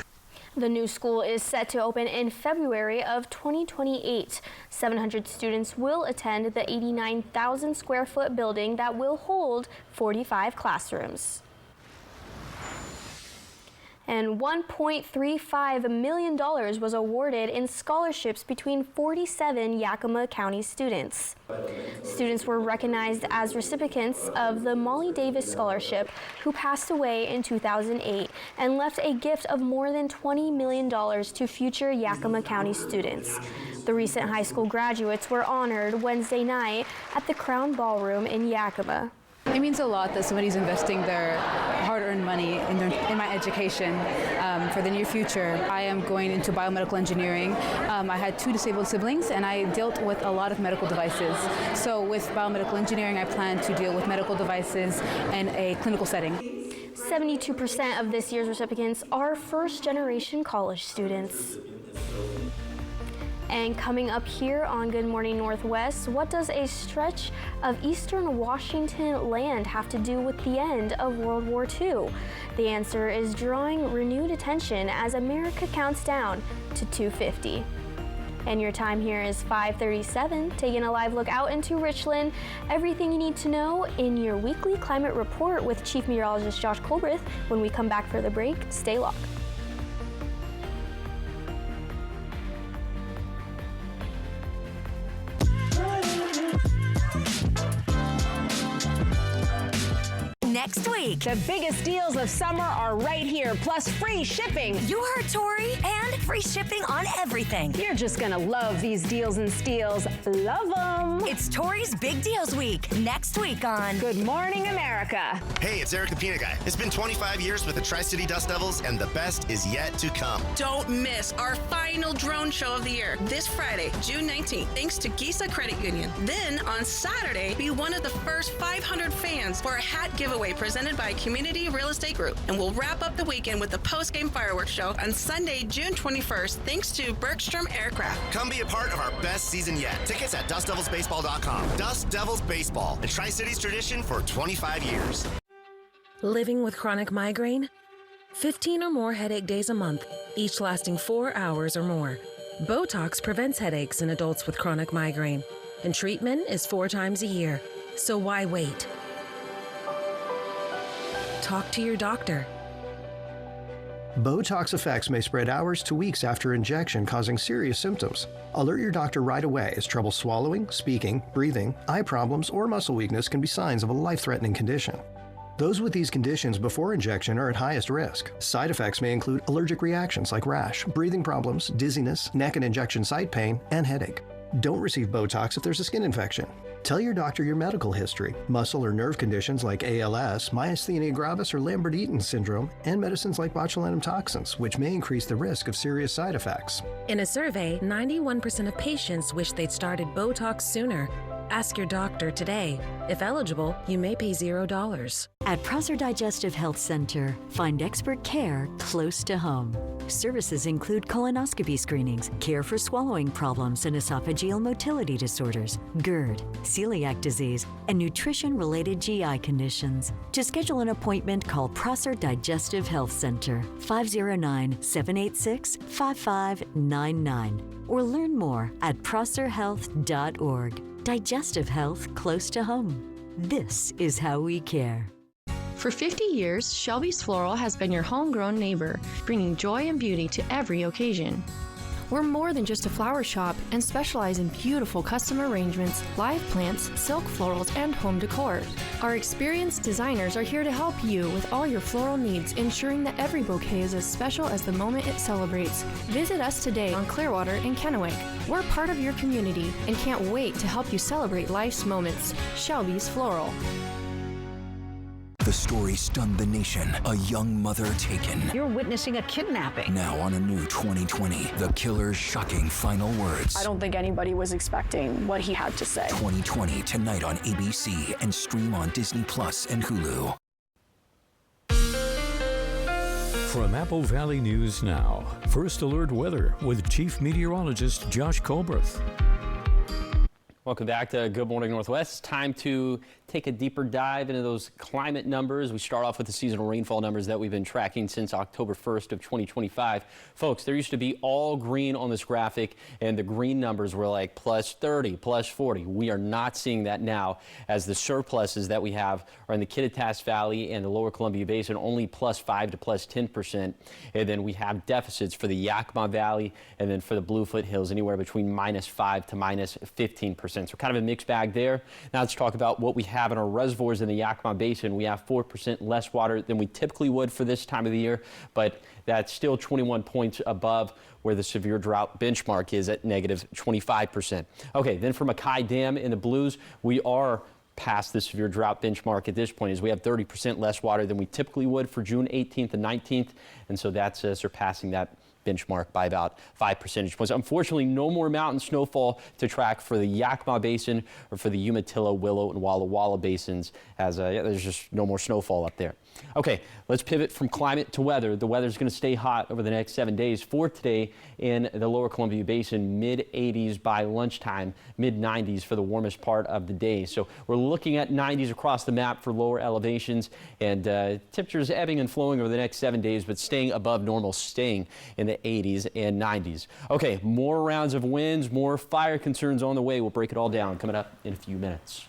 The new school is set to open in February of 2028. 700 students will attend the 89,000 square foot building that will hold 45 classrooms. And $1.35 million was awarded in scholarships between 47 Yakima County students. Students were recognized as recipients of the Molly Davis Scholarship, who passed away in 2008 and left a gift of more than $20 million to future Yakima County students. The recent high school graduates were honored Wednesday night at the Crown Ballroom in Yakima. It means a lot that somebody's investing their hard-earned money in my education for the near future. I am going into biomedical engineering. I had 2 disabled siblings, and I dealt with a lot of medical devices. So with biomedical engineering, I plan to deal with medical devices in a clinical setting. 72% of this year's recipients are first-generation college students. And coming up here on Good Morning Northwest, what does a stretch of eastern Washington land have to do with the end of World War II? The answer is drawing renewed attention as America counts down to 250. And your time here is 5:37, taking a live look out into Richland. Everything you need to know in your weekly climate report with Chief Meteorologist Josh Colbreth. When we come back for the break, stay locked. Next week, the biggest deals of summer are right here, plus free shipping. You heard Tori, and free shipping on everything. You're just gonna love these deals and steals. Love them. It's Tori's Big Deals Week, next week on Good Morning America. Hey, it's Eric the Peanut Guy. It's been 25 years with the Tri-City Dust Devils, and the best is yet to come. Don't miss our final drone show of the year, this Friday, June 19th, thanks to Gisa Credit Union. Then, on Saturday, be one of the first 500 fans for a hat giveaway presented by Community Real Estate Group. And we'll wrap up the weekend with the post-game fireworks show on Sunday, June 21st, thanks to Bergstrom Aircraft. Come be a part of our best season yet. Tickets at DustDevilsBaseball.com. Dust Devils Baseball, the Tri-Cities tradition for 25 years. Living with chronic migraine? 15 or more headache days a month, each lasting 4 hours or more. Botox prevents headaches in adults with chronic migraine, and treatment is 4 times a year. So why wait? Talk to your doctor. Botox effects may spread hours to weeks after injection, causing serious symptoms. Alert your doctor right away, as trouble swallowing, speaking, breathing, eye problems, or muscle weakness can be signs of a life-threatening condition. Those with these conditions before injection are at highest risk. Side effects may include allergic reactions like rash, breathing problems, dizziness, neck and injection site pain, and headache. Don't receive Botox if there's a skin infection. Tell your doctor your medical history, muscle or nerve conditions like ALS, myasthenia gravis or Lambert-Eaton syndrome, and medicines like botulinum toxins, which may increase the risk of serious side effects. In a survey, 91% of patients wish they'd started Botox sooner. Ask your doctor today. If eligible, you may pay $0. At Prosser Digestive Health Center, find expert care close to home. Services include colonoscopy screenings, care for swallowing problems and esophageal motility disorders, GERD, celiac disease, and nutrition-related GI conditions. To schedule an appointment, call Prosser Digestive Health Center, 509-786-5599, or learn more at prosserhealth.org. Digestive health close to home. This is how we care. For 50 years, Shelby's Floral has been your homegrown neighbor, bringing joy and beauty to every occasion. We're more than just a flower shop and specialize in beautiful custom arrangements, live plants, silk florals, and home decor. Our experienced designers are here to help you with all your floral needs, ensuring that every bouquet is as special as the moment it celebrates. Visit us today on Clearwater in Kennewick. We're part of your community and can't wait to help you celebrate life's moments. Shelby's Floral. The story stunned the nation. A young mother taken. You're witnessing a kidnapping. Now on a new 2020, the killer's shocking final words. I don't think anybody was expecting what he had to say. 2020 tonight on ABC and stream on Disney Plus and Hulu. From Apple Valley News Now, First Alert Weather with Chief Meteorologist Josh Colbreth. Welcome back to Good Morning Northwest. Time to take a deeper dive into those climate numbers. We start off with the seasonal rainfall numbers that we've been tracking since October 1st of 2025. Folks, there used to be all green on this graphic, and the green numbers were like plus 30, plus 40. We are not seeing that now, as the surpluses that we have are in the Kittitas Valley and the Lower Columbia Basin, only plus 5 to plus 10%. And then we have deficits for the Yakima Valley, and then for the Bluefoot Hills, anywhere between minus 5 to minus 15%. So kind of a mixed bag there. Now let's talk about what we have in our reservoirs in the Yakima Basin. We have 4% less water than we typically would for this time of the year, but that's still 21 points above where the severe drought benchmark is at negative 25%. Okay, then for Mackay Dam in the Blues, we are past the severe drought benchmark at this point, as we have 30% less water than we typically would for June 18th and 19th, and so that's surpassing that benchmark by about 5 percentage points. Unfortunately, no more mountain snowfall to track for the Yakima Basin or for the Umatilla, Willow, and Walla Walla basins, as there's just no more snowfall up there. Okay, let's pivot from climate to weather. The weather's going to stay hot over the next 7 days. For today in the Lower Columbia Basin, mid-80s by lunchtime, mid-90s for the warmest part of the day. So we're looking at 90s across the map for lower elevations, and temperatures ebbing and flowing over the next 7 days, but staying above normal, staying in the 80s and 90s. Okay, more rounds of winds, more fire concerns on the way. We'll break it all down coming up in a few minutes.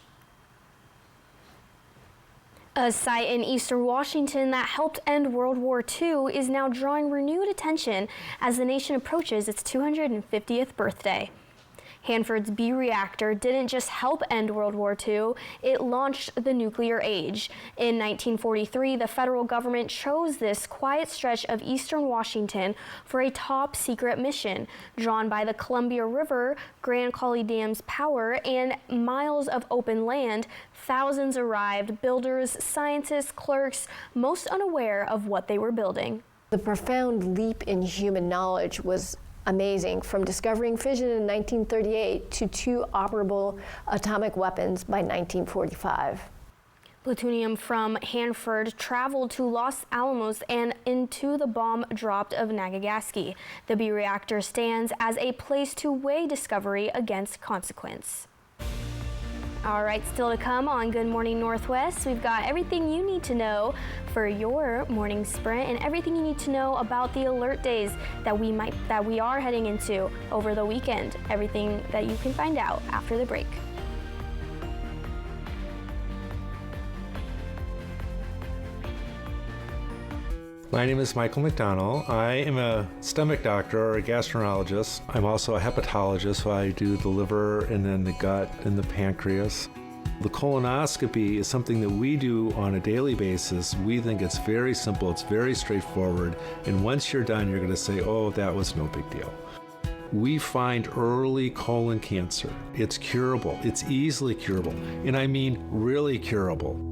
A site in eastern Washington that helped end World War II is now drawing renewed attention as the nation approaches its 250th birthday. Hanford's B reactor didn't just help end World War II, it launched the nuclear age. In 1943, the federal government chose this quiet stretch of eastern Washington for a top secret mission. Drawn by the Columbia River, Grand Coulee Dam's power, and miles of open land, thousands arrived, builders, scientists, clerks, most unaware of what they were building. The profound leap in human knowledge was amazing, from discovering fission in 1938 to 2 operable atomic weapons by 1945. Plutonium from Hanford traveled to Los Alamos and into the bomb dropped of Nagasaki. The B reactor stands as a place to weigh discovery against consequence. All right, still to come on Good Morning Northwest, we've got everything you need to know for your morning sprint and everything you need to know about the alert days that we are heading into over the weekend. Everything that you can find out after the break. My name is Michael McDonnell. I am a stomach doctor or a gastroenterologist. I'm also a hepatologist, so I do the liver and then the gut and the pancreas. The colonoscopy is something that we do on a daily basis. We think it's very simple, it's very straightforward, and once you're done, you're going to say, oh, that was no big deal. We find early colon cancer. It's curable. It's easily curable, and I mean really curable.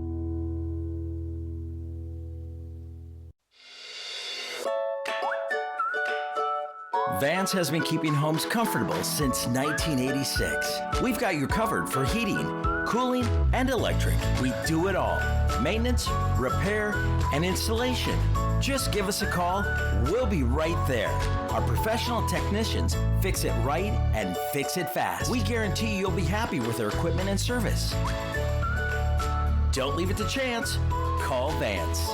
Vance has been keeping homes comfortable since 1986. We've got you covered for heating, cooling, and electric. We do it all. Maintenance, repair, and installation. Just give us a call. We'll be right there. Our professional technicians fix it right and fix it fast. We guarantee you'll be happy with our equipment and service. Don't leave it to chance. Call Vance.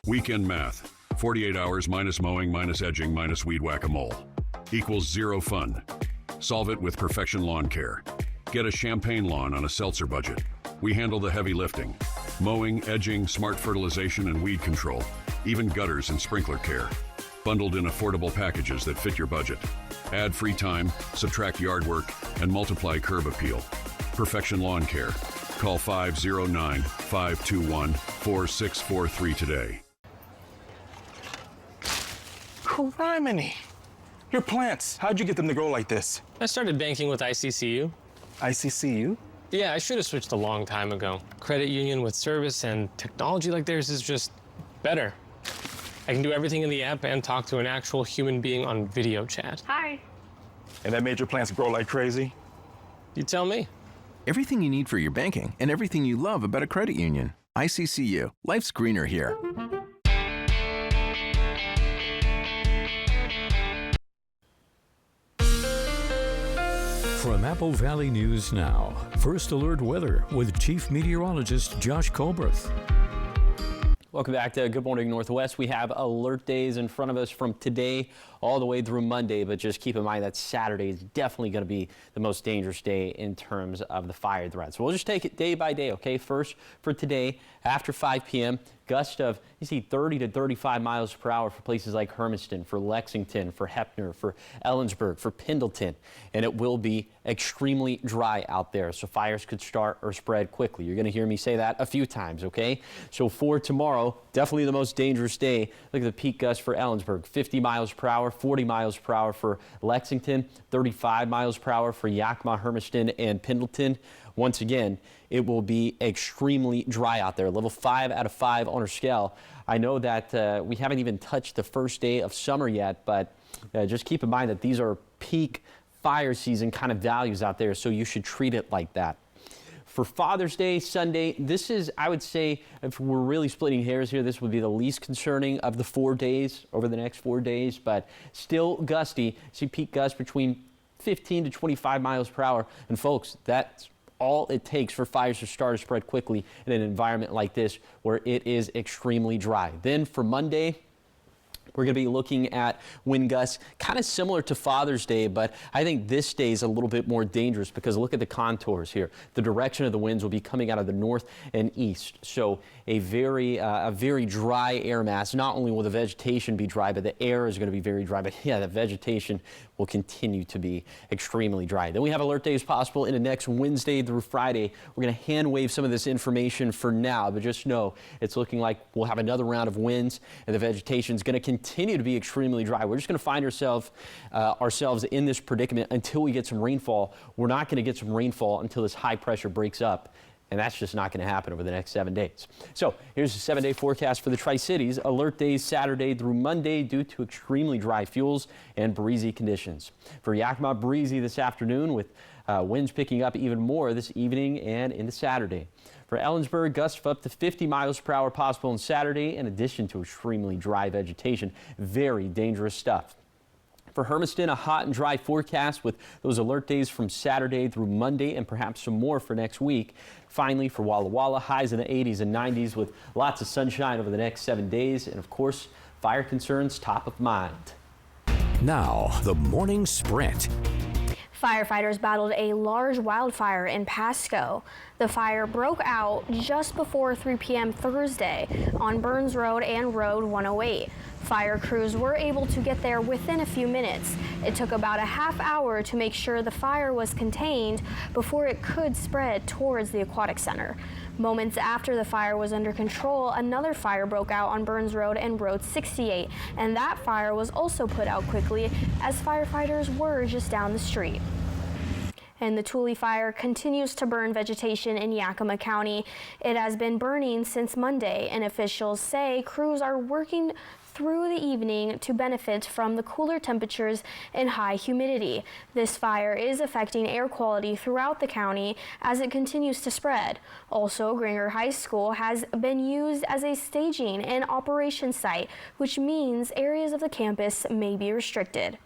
Weekend math. 48 hours minus mowing, minus edging, minus weed whack-a-mole equals zero fun. Solve it with Perfection Lawn Care. Get a champagne lawn on a seltzer budget. We handle the heavy lifting. Mowing, edging, smart fertilization, and weed control. Even gutters and sprinkler care. Bundled in affordable packages that fit your budget. Add free time, subtract yard work, and multiply curb appeal. Perfection Lawn Care. Call 509-521-4643 today. Criminy! Your plants, how'd you get them to grow like this? I started banking with ICCU. ICCU? Yeah, I should have switched a long time ago. Credit union with service and technology like theirs is just better. I can do everything in the app and talk to an actual human being on video chat. Hi. And that made your plants grow like crazy? You tell me. Everything you need for your banking and everything you love about a credit union. ICCU. Life's greener here. From Apple Valley News Now, First Alert Weather with Chief Meteorologist Josh Colberth. Welcome back to Good Morning Northwest. We have alert days in front of us from today all the way through Monday, but just keep in mind that Saturday is definitely going to be the most dangerous day in terms of the fire threat. So we'll just take it day by day, okay? First, for today, after 5 p.m., gust of, 30 to 35 miles per hour for places like Hermiston, for Lexington, for Heppner, for Ellensburg, for Pendleton. And it will be extremely dry out there, so fires could start or spread quickly. You're going to hear me say that a few times, okay? So for tomorrow, definitely the most dangerous day. Look at the peak gust for Ellensburg, 50 miles per hour, 40 miles per hour for Lexington, 35 miles per hour for Yakima, Hermiston, and Pendleton. Once again, it will be extremely dry out there. Level 5 out of 5 on our scale. I know that we haven't even touched the first day of summer yet, but just keep in mind that these are peak fire season kind of values out there, so you should treat it like that. For Father's Day, Sunday, this is, I would say, if we're really splitting hairs here, this would be the least concerning of the 4 days, over the next 4 days, but still gusty. See peak gusts between 15 to 25 miles per hour. And folks, that's all it takes for fires to start or spread quickly in an environment like this where it is extremely dry. Then for Monday, we're going to be looking at wind gusts kind of similar to Father's Day, but I think this day is a little bit more dangerous because look at the contours here. The direction of the winds will be coming out of the north and east. So a very dry air mass. Not only will the vegetation be dry, but the air is going to be very dry. But yeah, the vegetation will continue to be extremely dry. Then we have alert days possible into next Wednesday through Friday. We're going to hand wave some of this information for now, but just know it's looking like we'll have another round of winds and the vegetation is going to continue continue to be extremely dry. We're just going to find ourselves in this predicament until we get some rainfall. We're not going to get some rainfall until this high pressure breaks up. And that's just not going to happen over the next 7 days. So here's the 7-day forecast for the Tri-Cities. Alert days Saturday through Monday due to extremely dry fuels and breezy conditions. For Yakima, breezy this afternoon with winds picking up even more this evening and into Saturday. For Ellensburg, gusts of up to 50 miles per hour possible on Saturday in addition to extremely dry vegetation. Very dangerous stuff. For Hermiston, a hot and dry forecast with those alert days from Saturday through Monday and perhaps some more for next week. Finally, for Walla Walla, highs in the 80s and 90s with lots of sunshine over the next 7 days. And of course, fire concerns top of mind. Now, the morning sprint. Firefighters battled a large wildfire in Pasco. The fire broke out just before 3 p.m. Thursday on Burns Road and Road 108. Fire crews were able to get there within a few minutes. It took about a half hour to make sure the fire was contained before it could spread towards the aquatic center. Moments after the fire was under control, another fire broke out on Burns Road and Road 68, and that fire was also put out quickly as firefighters were just down the street. And the Tule fire continues to burn vegetation in Yakima County. It has been burning since Monday, and officials say crews are working through the evening to benefit from the cooler temperatures and high humidity. This fire is affecting air quality throughout the county as it continues to spread. Also, Granger High School has been used as a staging and operations site, which means areas of the campus may be restricted.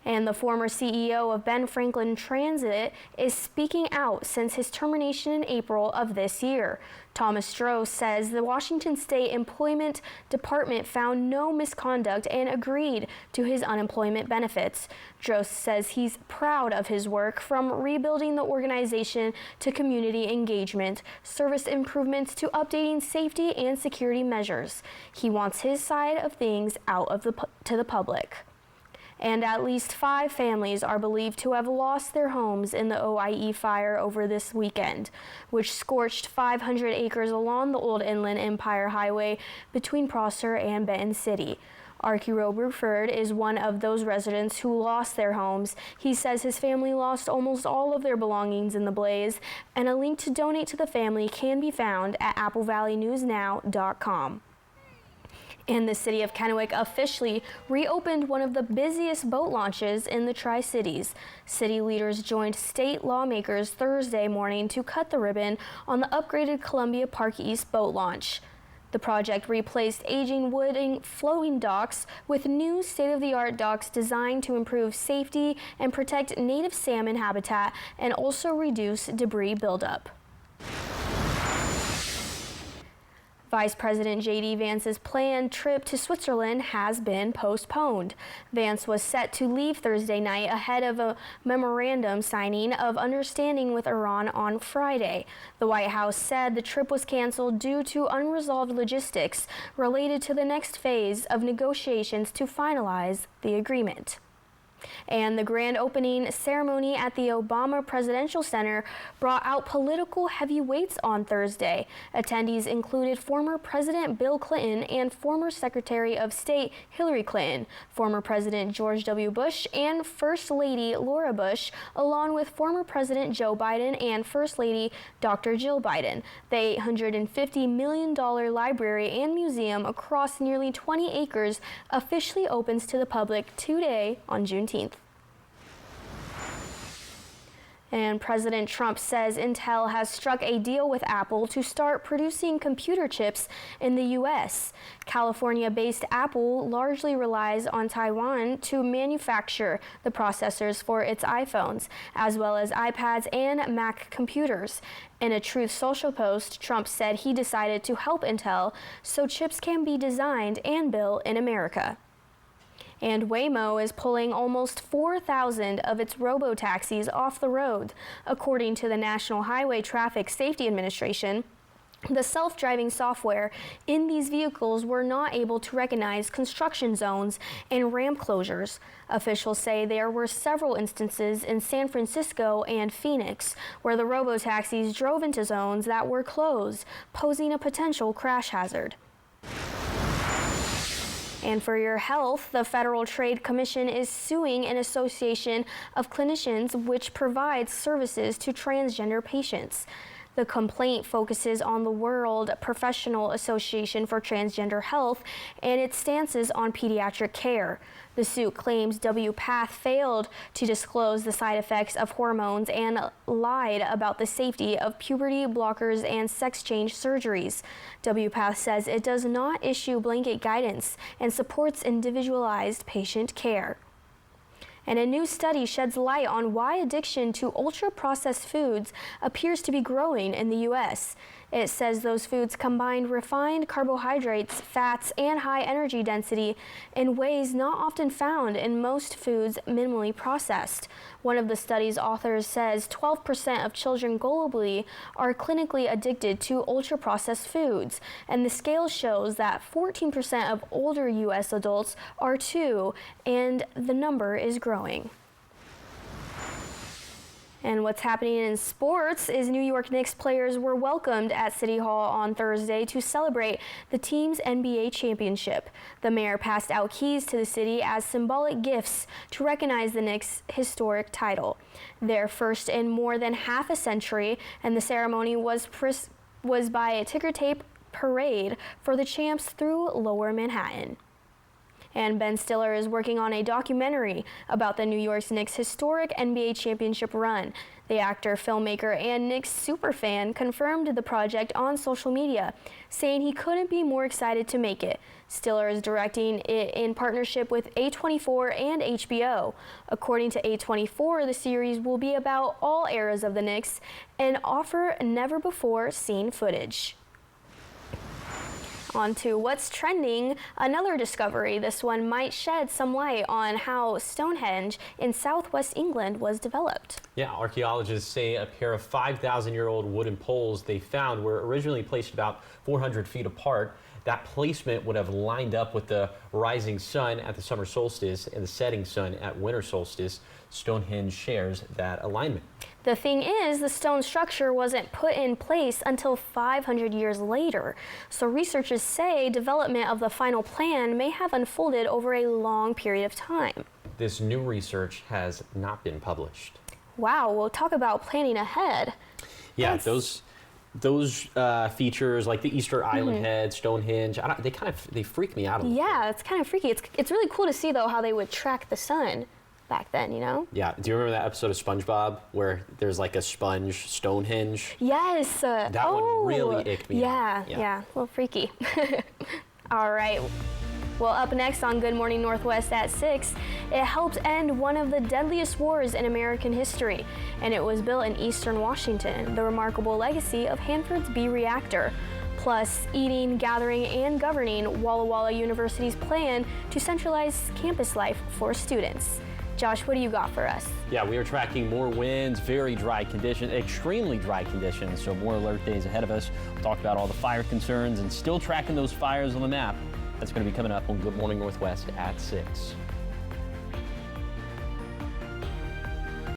And the former CEO of Ben Franklin Transit is speaking out since his termination in April of this year. Thomas Stroh says the Washington State Employment Department found no misconduct and agreed to his unemployment benefits. Stroh says he's proud of his work from rebuilding the organization to community engagement, service improvements to updating safety and security measures. He wants his side of things out to the public. And at least 5 families are believed to have lost their homes in the OIE fire over this weekend, which scorched 500 acres along the Old Inland Empire Highway between Prosser and Benton City. Archie Bruford is one of those residents who lost their homes. He says his family lost almost all of their belongings in the blaze, and a link to donate to the family can be found at applevalleynewsnow.com. And the city of Kennewick officially reopened one of the busiest boat launches in the Tri-Cities. City leaders joined state lawmakers Thursday morning to cut the ribbon on the upgraded Columbia Park East boat launch. The project replaced aging wooden floating docks with new state-of-the-art docks designed to improve safety and protect native salmon habitat and also reduce debris buildup. Vice President J.D. Vance's planned trip to Switzerland has been postponed. Vance was set to leave Thursday night ahead of a memorandum signing of understanding with Iran on Friday. The White House said the trip was canceled due to unresolved logistics related to the next phase of negotiations to finalize the agreement. And the grand opening ceremony at the Obama Presidential Center brought out political heavyweights on Thursday. Attendees included former President Bill Clinton and former Secretary of State Hillary Clinton, former President George W. Bush, and First Lady Laura Bush, along with former President Joe Biden and First Lady Dr. Jill Biden. The $850 million library and museum across nearly 20 acres officially opens to the public today on Juneteenth. And President Trump says Intel has struck a deal with Apple to start producing computer chips in the U.S. California-based Apple largely relies on Taiwan to manufacture the processors for its iPhones, as well as iPads and Mac computers. In a Truth Social post, Trump said he decided to help Intel so chips can be designed and built in America. And Waymo is pulling almost 4,000 of its robo-taxis off the road. According to the National Highway Traffic Safety Administration, the self-driving software in these vehicles were not able to recognize construction zones and ramp closures. Officials say there were several instances in San Francisco and Phoenix where the robo-taxis drove into zones that were closed, posing a potential crash hazard. And for your health, the Federal Trade Commission is suing an association of clinicians which provides services to transgender patients. The complaint focuses on the World Professional Association for Transgender Health and its stances on pediatric care. The suit claims WPATH failed to disclose the side effects of hormones and lied about the safety of puberty blockers and sex change surgeries. WPATH says it does not issue blanket guidance and supports individualized patient care. And a new study sheds light on why addiction to ultra-processed foods appears to be growing in the U.S. It says those foods combine refined carbohydrates, fats, and high energy density in ways not often found in most foods minimally processed. One of the study's authors says 12% of children globally are clinically addicted to ultra-processed foods, and the scale shows that 14% of older U.S. adults are too, and the number is growing. And what's happening in sports is New York Knicks players were welcomed at City Hall on Thursday to celebrate the team's NBA championship. The mayor passed out keys to the city as symbolic gifts to recognize the Knicks' historic title. Their first in more than half a century, and the ceremony was by a ticker tape parade for the champs through Lower Manhattan. And Ben Stiller is working on a documentary about the New York Knicks' historic NBA championship run. The actor, filmmaker, and Knicks superfan confirmed the project on social media, saying he couldn't be more excited to make it. Stiller is directing it in partnership with A24 and HBO. According to A24, the series will be about all eras of the Knicks and offer never-before-seen footage. On to what's trending, another discovery. This one might shed some light on how Stonehenge in southwest England was developed. Yeah, archaeologists say a pair of 5,000-year-old wooden poles they found were originally placed about 400 feet apart. That placement would have lined up with the rising sun at the summer solstice and the setting sun at winter solstice. Stonehenge shares that alignment. The thing is, the stone structure wasn't put in place until 500 years later. So researchers say development of the final plan may have unfolded over a long period of time. This new research has not been published. Wow, well, talk about planning ahead. Yeah, those features like the Easter Island Head, Stonehenge, they freak me out a little. Yeah, it's kind of freaky. It's really cool to see though how they would track the sun back then, you know? Yeah. Do you remember that episode of SpongeBob where there's like a sponge Stonehenge? Yes. That one really icked me out. Yeah, a little freaky. All right. Well, up next on Good Morning Northwest at 6, it helped end one of the deadliest wars in American history, and it was built in eastern Washington, the remarkable legacy of Hanford's B reactor. Plus, eating, gathering, and governing Walla Walla University's plan to centralize campus life for students. Josh, what do you got for us? Yeah, we are tracking more winds, very dry conditions, extremely dry conditions, so more alert days ahead of us. We'll talk about all the fire concerns and still tracking those fires on the map. That's going to be coming up on Good Morning Northwest at 6.